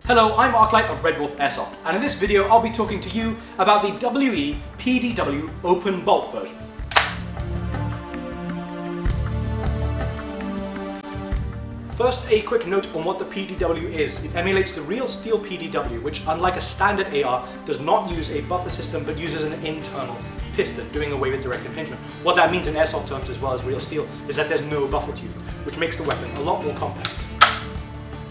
Hello, I'm Arclight of Redwolf Airsoft, and in this video I'll be talking to you about the WE PDW Openbolt version. First, a quick note on what the PDW is. It emulates the real steel PDW, which unlike a standard AR, does not use a buffer system but uses an internal piston, doing away with direct impingement. What that means in airsoft terms as well as real steel is that there's no buffer tube, which makes the weapon a lot more compact.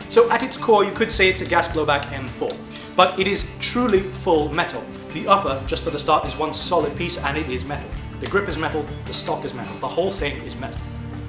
So at its core, you could say it's a gas blowback M4, but it is truly full metal. The upper, just for the start, is one solid piece and it is metal. The grip is metal, the stock is metal, the whole thing is metal.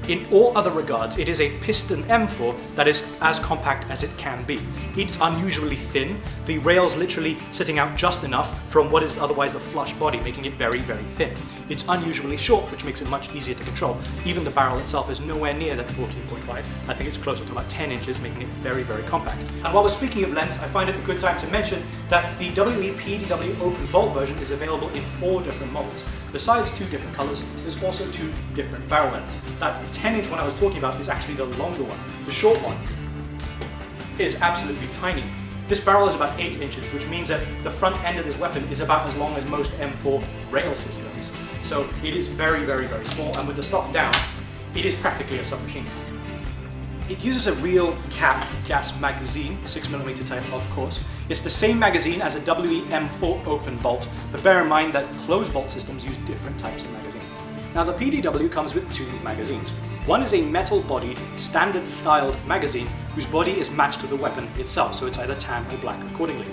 In all other regards, it is a piston M4 that is as compact as it can be. It's unusually thin, the rails literally sitting out just enough from what is otherwise a flush body, making it very, very thin. It's unusually short, which makes it much easier to control. Even the barrel itself is nowhere near that 14.5. I think it's closer to about 10 inches, making it very, very compact. And while we're speaking of lengths, I find it a good time to mention that the WE PDW Openbolt version is available in 4 different models. Besides 2 different colors, there's also 2 different barrel lengths. That 10-inch one I was talking about is actually the longer one. The short one is absolutely tiny. This barrel is about 8 inches, which means that the front end of this weapon is about as long as most M4 rail systems. So it is very, very, very small, and with the stock down, it is practically a submachine gun. It uses a real cap gas magazine, 6mm type of course. It's the same magazine as a WE M4 Openbolt, but bear in mind that closed bolt systems use different types of magazines. Now the PDW comes with 2 magazines. One is a metal-bodied, standard-styled magazine whose body is matched to the weapon itself, so it's either tan or black accordingly.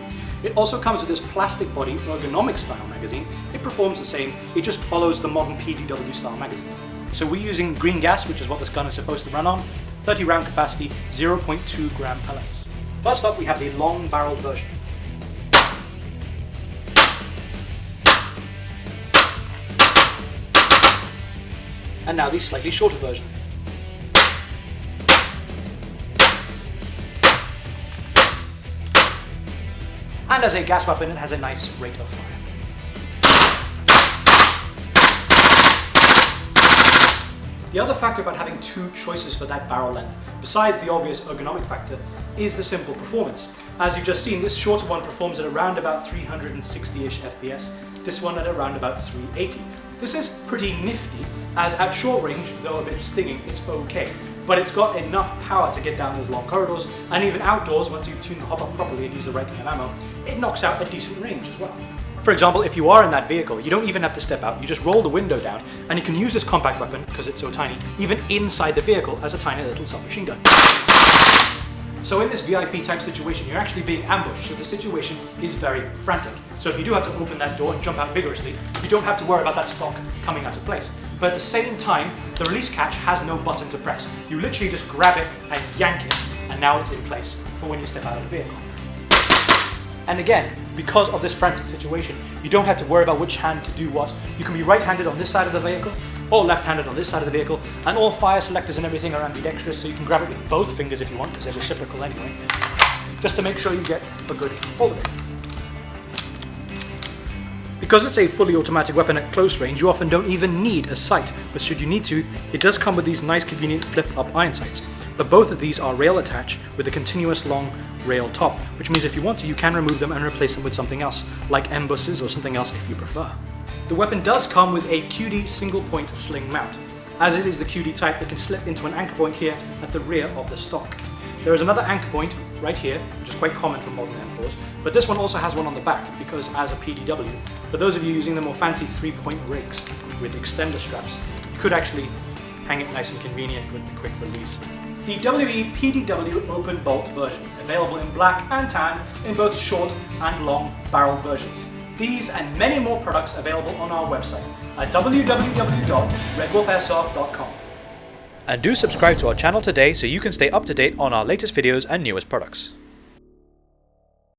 It also comes with this plastic body ergonomic style magazine. It performs the same, it just follows the modern PDW style magazine. So we're using green gas, which is what this gun is supposed to run on, 30 round capacity, 0.2 gram pellets. First up we have the long barrel version. And now the slightly shorter version. And as a gas weapon, it has a nice rate of fire. The other factor about having 2 choices for that barrel length, besides the obvious ergonomic factor, is the simple performance. As you've just seen, this shorter one performs at around about 360-ish FPS, this one at around about 380. This is pretty nifty, as at short range, though a bit stinging, it's okay. But it's got enough power to get down those long corridors, and even outdoors, once you tune the hopper properly and use the right kind of ammo, it knocks out a decent range as well. For example, if you are in that vehicle, you don't even have to step out, you just roll the window down, and you can use this compact weapon, because it's so tiny, even inside the vehicle as a tiny little submachine gun. So in this VIP type situation, you're actually being ambushed, so the situation is very frantic. So if you do have to open that door and jump out vigorously, you don't have to worry about that stock coming out of place. But at the same time, the release catch has no button to press. You literally just grab it and yank it, and now it's in place for when you step out of the vehicle. And again, because of this frantic situation, you don't have to worry about which hand to do what. You can be right-handed on this side of the vehicle, or left-handed on this side of the vehicle, and all fire selectors and everything are ambidextrous, so you can grab it with both fingers if you want, because they're reciprocal anyway, just to make sure you get a good hold of it. Because it's a fully automatic weapon at close range, you often don't even need a sight, but should you need to, it does come with these nice convenient flip-up iron sights. But both of these are rail attached with a continuous long rail top, which means if you want to, you can remove them and replace them with something else, like embusses or something else if you prefer. The weapon does come with a QD single point sling mount. As it is the QD type, it can slip into an anchor point here at the rear of the stock. There is another anchor point right here, which is quite common for modern M4s, but this one also has one on the back because as a PDW, for those of you using the more fancy 3-point rigs with extender straps, you could actually hang it nice and convenient with the quick release. The WE PDW Openbolt version, available in black and tan in both short and long barrel versions. These and many more products available on our website at www.redwolfairsoft.com. And do subscribe to our channel today so you can stay up to date on our latest videos and newest products.